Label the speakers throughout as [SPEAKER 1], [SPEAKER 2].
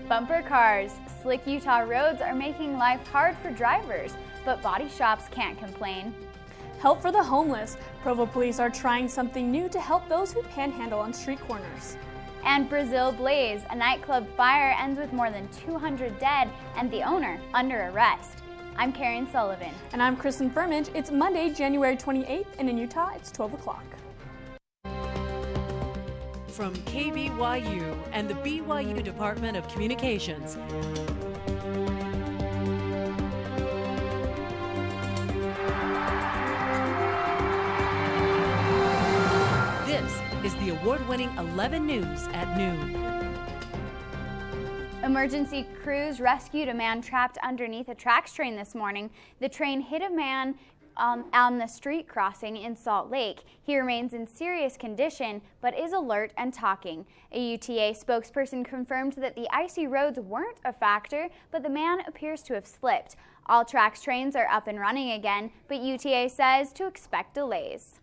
[SPEAKER 1] Bumper cars. Slick Utah roads are making life hard for drivers, but body shops can't complain.
[SPEAKER 2] Help for the homeless. Provo police are trying something new to help those who panhandle on street corners.
[SPEAKER 1] And Brazil Blaze, a nightclub fire ends with more than 200 dead and the owner under arrest. I'm Karen Sullivan.
[SPEAKER 2] And I'm Kristen Firmage. It's Monday, January 28th, and in Utah, it's 12 o'clock.
[SPEAKER 3] From KBYU and the BYU Department of Communications. This is the award-winning 11 News at noon.
[SPEAKER 1] Emergency crews rescued a man trapped underneath a tracks train this morning. The train hit a man on the street crossing in Salt Lake. He remains in serious condition, but is alert and talking. A UTA spokesperson confirmed that the icy roads weren't a factor, but the man appears to have slipped. All tracks trains are up and running again, but UTA says to expect delays.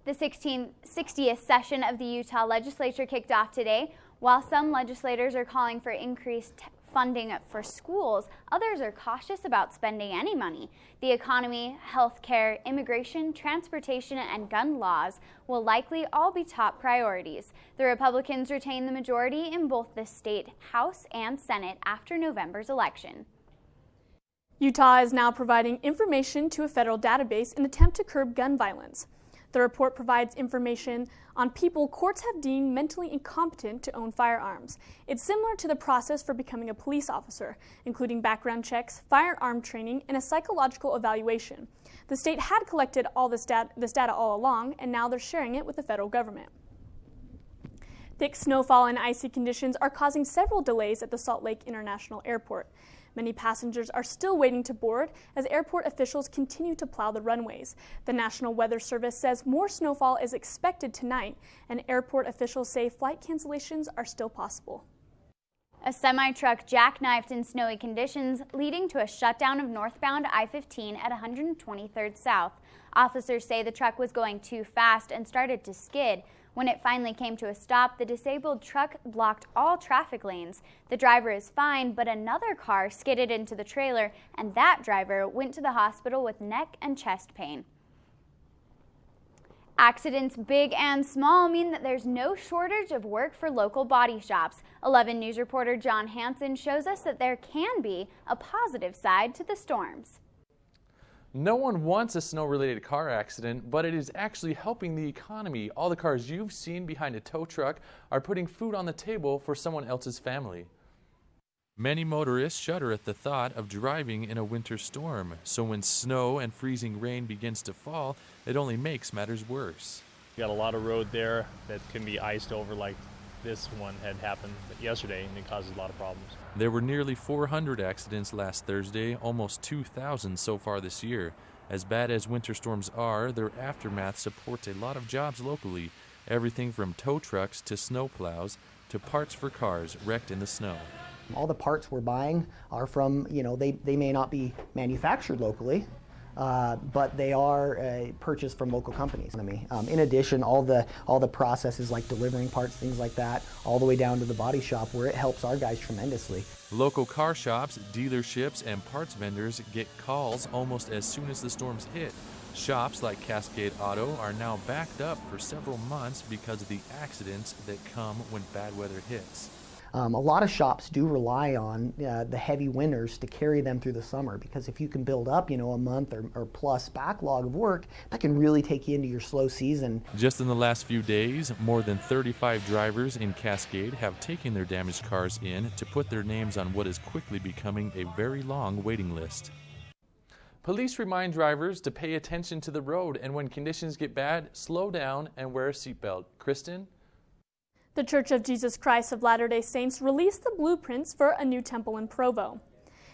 [SPEAKER 1] The 60th session of the Utah legislature kicked off today. While some legislators are calling for increased funding for schools, others are cautious about spending any money. The economy, health care, immigration, transportation, and gun laws will likely all be top priorities. The Republicans retain the majority in both the state House and Senate after November's election.
[SPEAKER 2] Utah is now providing information to a federal database in an attempt to curb gun violence. The report provides information on people courts have deemed mentally incompetent to own firearms. It's similar to the process for becoming a police officer, including background checks, firearm training, and a psychological evaluation. The state had collected all this data all along, and now they're sharing it with the federal government. Thick snowfall and icy conditions are causing several delays at the Salt Lake International Airport. Many passengers are still waiting to board as airport officials continue to plow the runways. The National Weather Service says more snowfall is expected tonight, and airport officials say flight cancellations are still possible.
[SPEAKER 1] A semi-truck jackknifed in snowy conditions, leading to a shutdown of northbound I-15 at 123rd South. Officers say the truck was going too fast and started to skid. When it finally came to a stop, the disabled truck blocked all traffic lanes. The driver is fine, but another car skidded into the trailer, and that driver went to the hospital with neck and chest pain. Accidents big and small mean that there's no shortage of work for local body shops. 11 News reporter John Hansen shows us that there can be a positive side to the storms.
[SPEAKER 4] No one wants a snow-related car accident, but it is actually helping the economy. All the cars you've seen behind a tow truck are putting food on the table for someone else's family. Many motorists shudder at the thought of driving in a winter storm, so when snow and freezing rain begins to fall, it only makes matters worse.
[SPEAKER 5] You got a lot of road there that can be iced over like this one had happened yesterday, and it causes a lot of problems.
[SPEAKER 4] There were nearly 400 accidents last Thursday, almost 2,000 so far this year. As bad as winter storms are, their aftermath supports a lot of jobs locally. Everything from tow trucks to snow plows to parts for cars wrecked in the snow.
[SPEAKER 6] All the parts we're buying are from, they may not be manufactured locally, but they are purchased from local companies. In addition, all the processes like delivering parts, things like that, all the way down to the body shop where it helps our guys tremendously.
[SPEAKER 4] Local car shops, dealerships, and parts vendors get calls almost as soon as the storms hit. Shops like Cascade Auto are now backed up for several months because of the accidents that come when bad weather hits.
[SPEAKER 6] A lot of shops do rely on the heavy winters to carry them through the summer, because if you can build up, a month or plus backlog of work, that can really take you into your slow season.
[SPEAKER 4] Just in the last few days, more than 35 drivers in Cascade have taken their damaged cars in to put their names on what is quickly becoming a very long waiting list. Police remind drivers to pay attention to the road, and when conditions get bad, slow down and wear a seatbelt. Kristen?
[SPEAKER 2] The Church of Jesus Christ of Latter-day Saints released the blueprints for a new temple in Provo.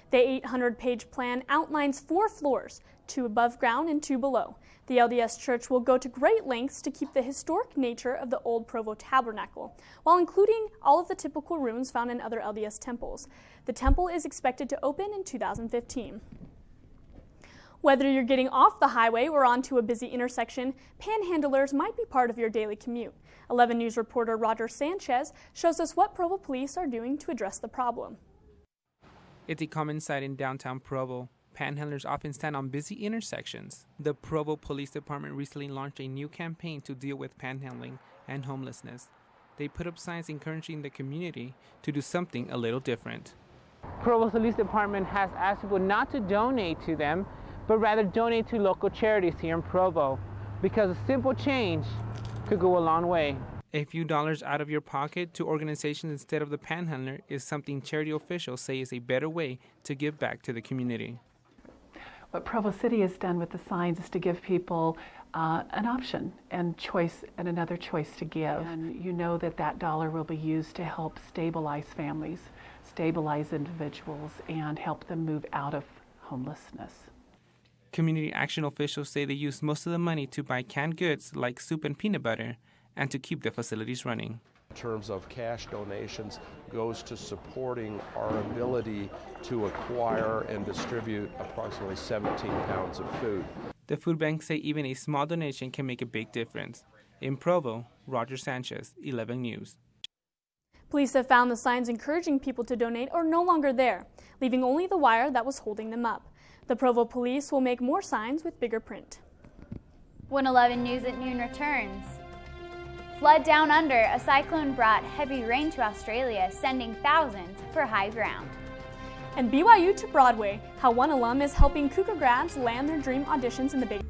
[SPEAKER 2] The 800-page plan outlines 4 floors, 2 above ground and 2 below. The LDS Church will go to great lengths to keep the historic nature of the old Provo Tabernacle, while including all of the typical rooms found in other LDS temples. The temple is expected to open in 2015. Whether you're getting off the highway or onto a busy intersection, panhandlers might be part of your daily commute. 11 News reporter Roger Sanchez shows us what Provo police are doing to address the problem.
[SPEAKER 7] It's a common sight in downtown Provo. Panhandlers often stand on busy intersections. The Provo Police Department recently launched a new campaign to deal with panhandling and homelessness. They put up signs encouraging the community to do something a little different.
[SPEAKER 8] Provo Police Department has asked people not to donate to them, but rather donate to local charities here in Provo, because a simple change could go a long way.
[SPEAKER 7] A few dollars out of your pocket to organizations instead of the panhandler is something charity officials say is a better way to give back to the community.
[SPEAKER 9] What Provo City has done with the signs is to give people an option and choice and another choice to give. And you know that that dollar will be used to help stabilize families, stabilize individuals, and help them move out of homelessness.
[SPEAKER 7] Community action officials say they use most of the money to buy canned goods like soup and peanut butter and to keep the facilities running.
[SPEAKER 10] In terms of cash donations, goes to supporting our ability to acquire and distribute approximately 17 pounds of food.
[SPEAKER 7] The food banks say even a small donation can make a big difference. In Provo, Roger Sanchez, 11 News.
[SPEAKER 2] Police have found the signs encouraging people to donate are no longer there, leaving only the wire that was holding them up. The Provo police will make more signs with bigger print.
[SPEAKER 1] 111 News at noon returns. Flood down under. A cyclone brought heavy rain to Australia, sending thousands for high ground.
[SPEAKER 2] And BYU to Broadway, how one alum is helping Cougar grads land their dream auditions in the Big.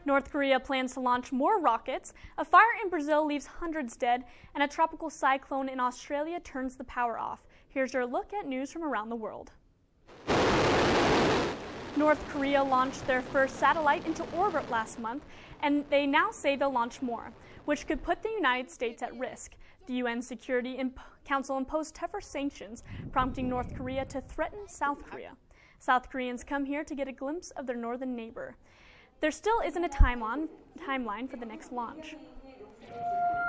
[SPEAKER 2] North Korea plans to launch more rockets, a fire in Brazil leaves hundreds dead, and a tropical cyclone in Australia turns the power off. Here's your look at news from around the world. North Korea launched their first satellite into orbit last month, and they now say they'll launch more, which could put the United States at risk. The UN Security Council imposed tougher sanctions, prompting North Korea to threaten South Korea. South Koreans come here to get a glimpse of their northern neighbor. There still isn't a timeline for the next launch.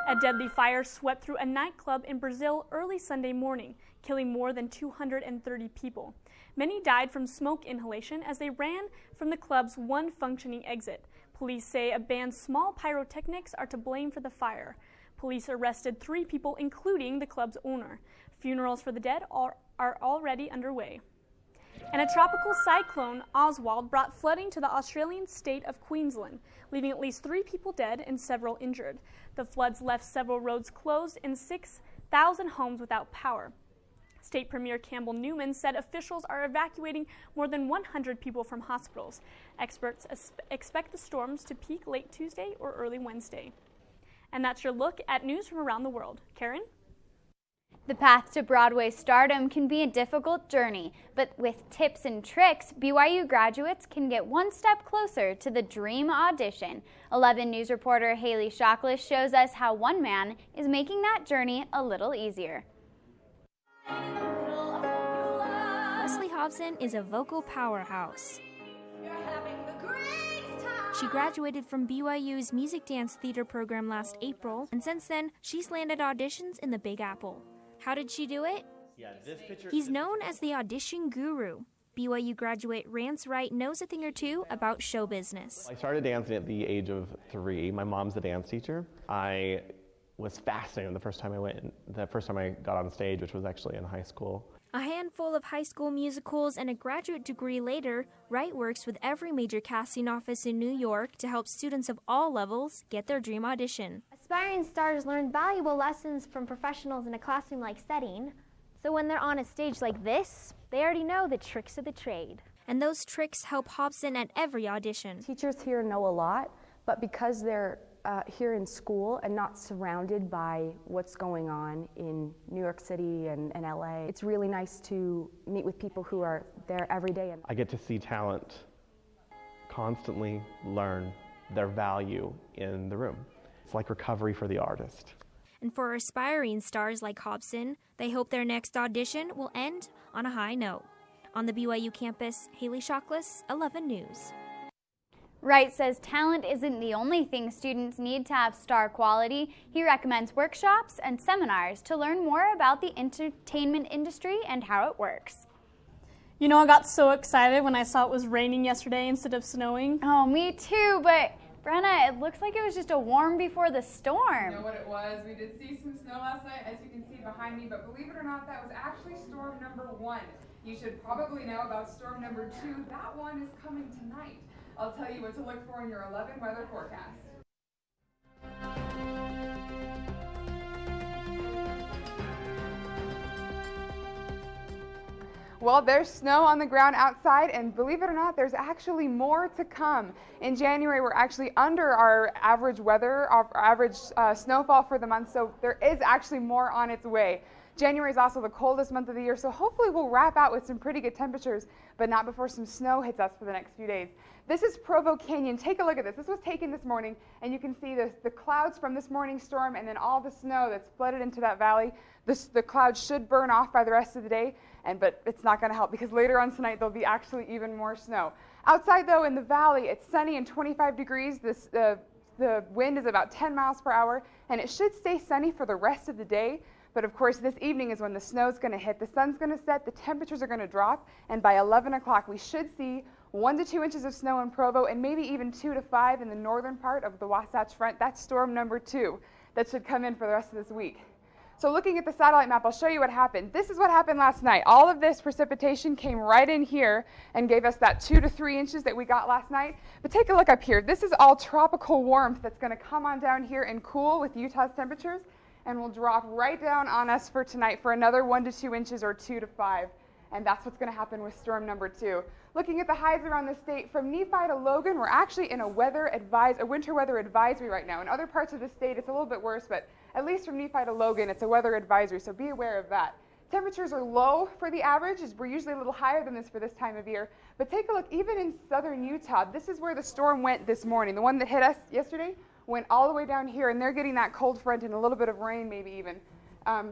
[SPEAKER 2] A deadly fire swept through a nightclub in Brazil early Sunday morning, killing more than 230 people. Many died from smoke inhalation as they ran from the club's one functioning exit. Police say a band's small pyrotechnics are to blame for the fire. Police arrested 3 people, including the club's owner. Funerals for the dead are already underway. And a tropical cyclone, Oswald, brought flooding to the Australian state of Queensland, leaving at least 3 people dead and several injured. The floods left several roads closed and 6,000 homes without power. State Premier Campbell Newman said officials are evacuating more than 100 people from hospitals. Experts expect the storms to peak late Tuesday or early Wednesday. And that's your look at news from around the world. Karen?
[SPEAKER 1] The path to Broadway stardom can be a difficult journey, but with tips and tricks, BYU graduates can get one step closer to the dream audition. 11 News reporter Haley Shockless shows us how one man is making that journey a little easier.
[SPEAKER 11] Leslie Hobson is a vocal powerhouse. She graduated from BYU's Music Dance Theater program last April, and since then, she's landed auditions in the Big Apple. How did she do it? He's known as the audition guru. BYU graduate Rance Wright knows a thing or two about show business.
[SPEAKER 12] I started dancing at the age of 3. My mom's a dance teacher. I was fascinated the first time I got on stage, which was actually in high school.
[SPEAKER 11] A handful of high school musicals and a graduate degree later, Wright works with every major casting office in New York to help students of all levels get their dream audition.
[SPEAKER 13] Aspiring stars learn valuable lessons from professionals in a classroom-like setting, so when they're on a stage like this, they already know the tricks of the trade.
[SPEAKER 11] And those tricks help Hobson at every audition.
[SPEAKER 14] Teachers here know a lot, but because they're here in school and not surrounded by what's going on in New York City and LA, it's really nice to meet with people who are there every day.
[SPEAKER 12] I get to see talent constantly learn their value in the room. It's like recovery for the artist.
[SPEAKER 11] And for aspiring stars like Hobson, they hope their next audition will end on a high note. On the BYU campus, Haley Shockless, 11 News.
[SPEAKER 1] Wright says talent isn't the only thing students need to have star quality. He recommends workshops and seminars to learn more about the entertainment industry and how it works.
[SPEAKER 2] You know, I got so excited when I saw it was raining yesterday instead of snowing.
[SPEAKER 1] Oh, me too, but Brenna, it looks like it was just a warm before the storm.
[SPEAKER 15] You know what it was? We did see some snow last night, as you can see behind me, but believe it or not, that was actually storm number 1. You should probably know about storm number 2. That one is coming tonight. I'll tell you what to look for in your 11 weather forecast. Well, there's snow on the ground outside, and believe it or not, there's actually more to come. In January, we're actually under our average weather, our average snowfall for the month, so there is actually more on its way. January is also the coldest month of the year, so hopefully we'll wrap out with some pretty good temperatures, but not before some snow hits us for the next few days. This is Provo Canyon. Take a look at this. This was taken this morning, and you can see the clouds from this morning's storm and then all the snow that's flooded into that valley. The clouds should burn off by the rest of the day, but it's not going to help because later on tonight there'll be actually even more snow. Outside, though, in the valley, it's sunny and 25 degrees. The wind is about 10 miles per hour, and it should stay sunny for the rest of the day. But of course, this evening is when the snow's going to hit. The sun's going to set, the temperatures are going to drop, and by 11 o'clock we should see 1 to 2 inches of snow in Provo and maybe even 2 to 5 in the northern part of the Wasatch Front. That's storm number 2 that should come in for the rest of this week. So looking at the satellite map, I'll show you what happened. This is what happened last night. All of this precipitation came right in here and gave us that 2 to 3 inches that we got last night. But take a look up here. This is all tropical warmth that's going to come on down here and cool with Utah's temperatures, and will drop right down on us for tonight for another 1 to 2 inches or 2 to 5. And that's what's going to happen with storm number 2. Looking at the highs around the state, from Nephi to Logan, we're actually in a winter weather advisory right now. In other parts of the state, it's a little bit worse, but at least from Nephi to Logan, it's a weather advisory, so be aware of that. Temperatures are low for the average. We're usually a little higher than this for this time of year. But take a look, even in southern Utah, this is where the storm went this morning. The one that hit us yesterday went all the way down here, and they're getting that cold front and a little bit of rain maybe even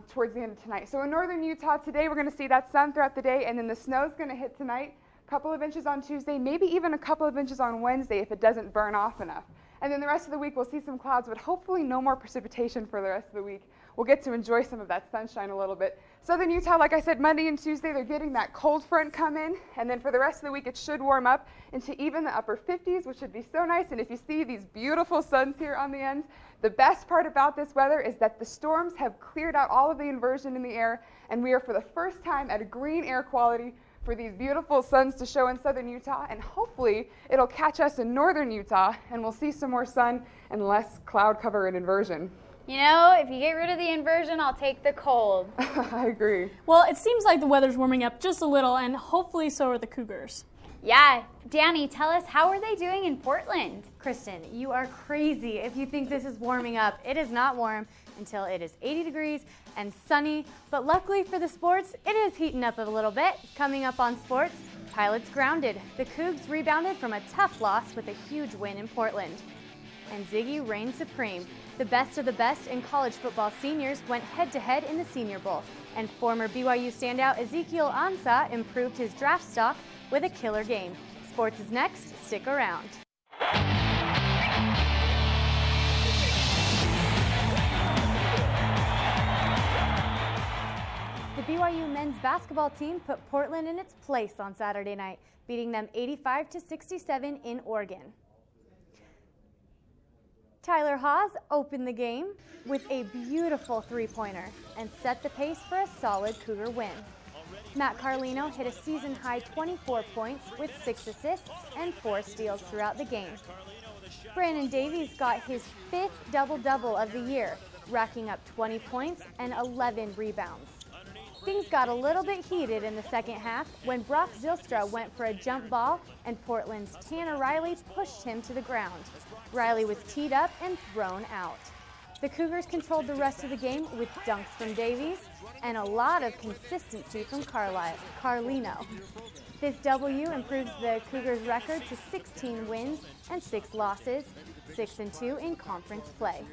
[SPEAKER 15] towards the end of tonight. So in northern Utah today, we're going to see that sun throughout the day, and then the snow's going to hit tonight, a couple of inches on Tuesday, maybe even a couple of inches on Wednesday if it doesn't burn off enough. And then the rest of the week, we'll see some clouds, but hopefully no more precipitation for the rest of the week. We'll get to enjoy some of that sunshine a little bit. Southern Utah, like I said, Monday and Tuesday, they're getting that cold front come in, and then for the rest of the week, it should warm up into even the upper 50s, which should be so nice. And if you see these beautiful suns here on the end, the best part about this weather is that the storms have cleared out all of the inversion in the air, and we are for the first time at a green air quality for these beautiful suns to show in southern Utah, and hopefully it'll catch us in northern Utah, and we'll see some more sun and less cloud cover and inversion.
[SPEAKER 1] You know, if you get rid of the inversion, I'll take the cold.
[SPEAKER 15] I agree.
[SPEAKER 2] Well, it seems like the weather's warming up just a little, and hopefully so are the Cougars.
[SPEAKER 1] Yeah. Danny, tell us, how are they doing in Portland?
[SPEAKER 16] Kristen, you are crazy if you think this is warming up. It is not warm until it is 80 degrees and sunny, but luckily for the sports, it is heating up a little bit. Coming up on sports, Pilots grounded. The Cougs rebounded from a tough loss with a huge win in Portland. And Ziggy reigned supreme. The best of the best in college football seniors went head-to-head in the Senior Bowl. And former BYU standout Ezekiel Ansah improved his draft stock with a killer game. Sports is next. Stick around. The BYU men's basketball team put Portland in its place on Saturday night, beating them 85-67 in Oregon. Tyler Haws opened the game with a beautiful three-pointer and set the pace for a solid Cougar win. Matt Carlino hit a season-high 24 points with 6 assists and 4 steals throughout the game. Brandon Davies got his 5th double-double of the year, racking up 20 points and 11 rebounds. Things got a little bit heated in the second half when Brock Zylstra went for a jump ball and Portland's Tanner Riley pushed him to the ground. Riley was teed up and thrown out. The Cougars controlled the rest of the game with dunks from Davies and a lot of consistency from Carlino. This W improves the Cougars' record to 16 wins and 6 losses, 6-2 in conference play.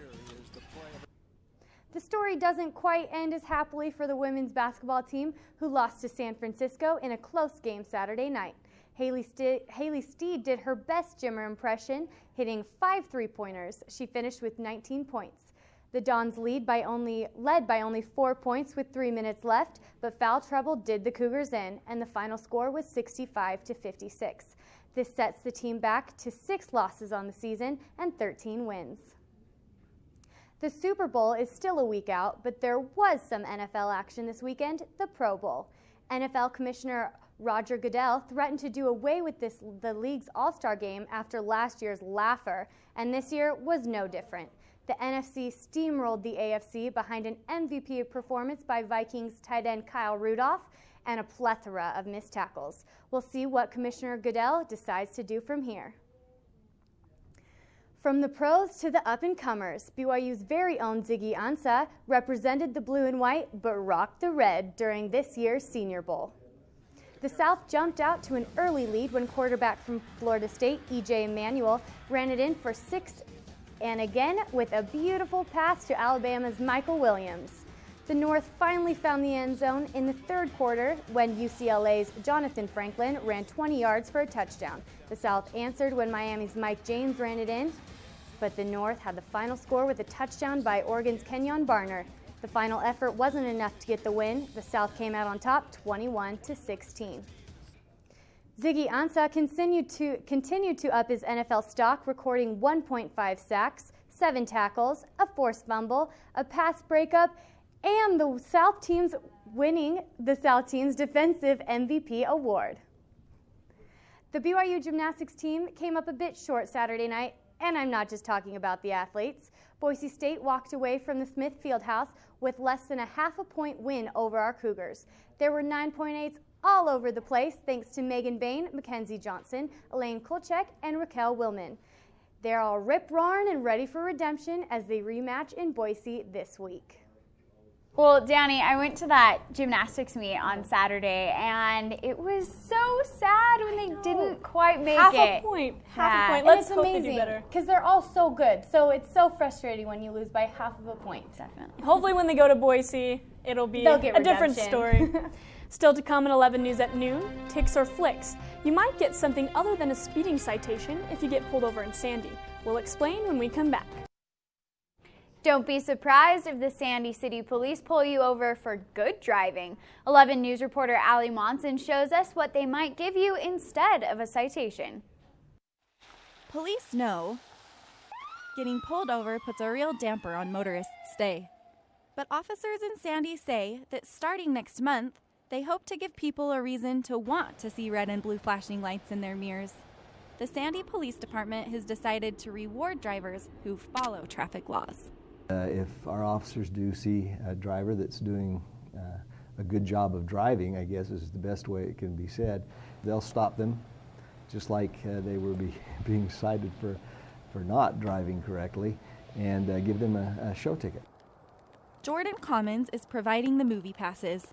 [SPEAKER 16] The story doesn't quite end as happily for the women's basketball team, who lost to San Francisco in a close game Saturday night. Haley Steed did her best Jimmer impression, hitting 5 three-pointers. She finished with 19 points. The Dons led by only 4 points with 3 minutes left, but foul trouble did the Cougars in, and the final score was 65-56. This sets the team back to 6 losses on the season and 13 wins. The Super Bowl is still a week out, but there was some NFL action this weekend, the Pro Bowl. NFL Commissioner Roger Goodell threatened to do away with the league's All-Star game after last year's laugher, and this year was no different. The NFC steamrolled the AFC behind an MVP performance by Vikings tight end Kyle Rudolph and a plethora of missed tackles. We'll see what Commissioner Goodell decides to do from here. From the pros to the up-and-comers, BYU's very own Ziggy Ansah represented the blue and white but rocked the red during this year's Senior Bowl. The South jumped out to an early lead when quarterback from Florida State, E.J. Emanuel, ran it in for 6 and again with a beautiful pass to Alabama's Michael Williams. The North finally found the end zone in the third quarter when UCLA's Jonathan Franklin ran 20 yards for a touchdown. The South answered when Miami's Mike James ran it in, but the North had the final score with a touchdown by Oregon's Kenyon Barner. The final effort wasn't enough to get the win. The South came out on top 21-16. Ziggy Ansah continued to up his NFL stock, recording 1.5 sacks, 7 tackles, a forced fumble, a pass breakup, and the South team's winning the South team's defensive MVP award. The BYU gymnastics team came up a bit short Saturday night, and I'm not just talking about the athletes. Boise State walked away from the Smith Fieldhouse with less than a half a point win over our Cougars. There were 9.8s all over the place thanks to Megan Bain, Mackenzie Johnson, Elaine Kolchek, and Raquel Willman. They're all rip-roaring and ready for redemption as they rematch in Boise this week.
[SPEAKER 1] Well, Danny, I went to that gymnastics meet on Saturday, and it was so sad when they didn't quite make
[SPEAKER 2] half
[SPEAKER 1] it.
[SPEAKER 2] Half a point.
[SPEAKER 16] Let's hope they do better. Because they're all so good. So it's so frustrating when you lose by half of a point.
[SPEAKER 1] Definitely.
[SPEAKER 2] Hopefully when they go to Boise, it'll be a different story. Still to come at 11 News at noon, ticks or flicks. You might get something other than a speeding citation if you get pulled over in Sandy. We'll explain when we come back.
[SPEAKER 1] Don't be surprised if the Sandy City Police pull you over for good driving. 11 News reporter Allie Monson shows us what they might give you instead of a citation.
[SPEAKER 17] Police know getting pulled over puts a real damper on motorists' day. But officers in Sandy say that starting next month, they hope to give people a reason to want to see red and blue flashing lights in their mirrors. The Sandy Police Department has decided to reward drivers who follow traffic laws.
[SPEAKER 18] If our officers do see a driver that's doing a good job of driving, I guess is the best way it can be said, they'll stop them, just like they were being cited for not driving correctly, and give them a show ticket.
[SPEAKER 17] Jordan Commons is providing the movie passes.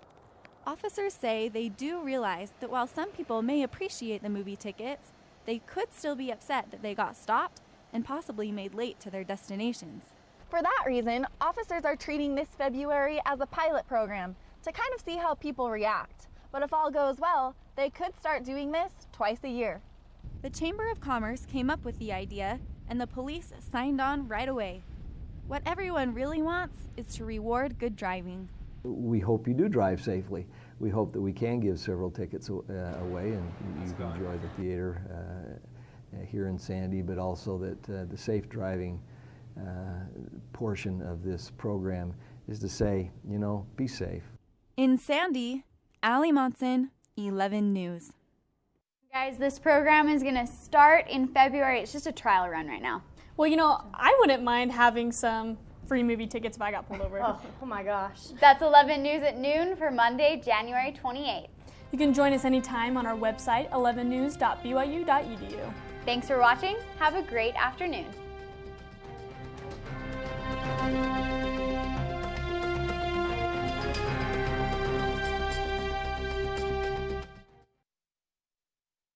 [SPEAKER 17] Officers say they do realize that while some people may appreciate the movie tickets, they could still be upset that they got stopped and possibly made late to their destinations.
[SPEAKER 19] For that reason, officers are treating this February as a pilot program to kind of see how people react. But if all goes well, they could start doing this twice a year.
[SPEAKER 17] The Chamber of Commerce came up with the idea, and the police signed on right away. What everyone really wants is to reward good driving.
[SPEAKER 18] We hope you do drive safely. We hope that we can give several tickets away and you can enjoy the theater here in Sandy, but also that the safe driving portion of this program is to say, you know, be safe.
[SPEAKER 17] In Sandy, Allie Monson, 11 News.
[SPEAKER 1] Guys, this program is going to start in February. It's just a trial run right now.
[SPEAKER 2] Well, you know, I wouldn't mind having some free movie tickets if I got pulled over.
[SPEAKER 16] Oh my gosh.
[SPEAKER 1] That's 11 News at noon for Monday, January 28th.
[SPEAKER 2] You can join us anytime on our website, 11news.byu.edu.
[SPEAKER 1] Thanks for watching. Have a great afternoon.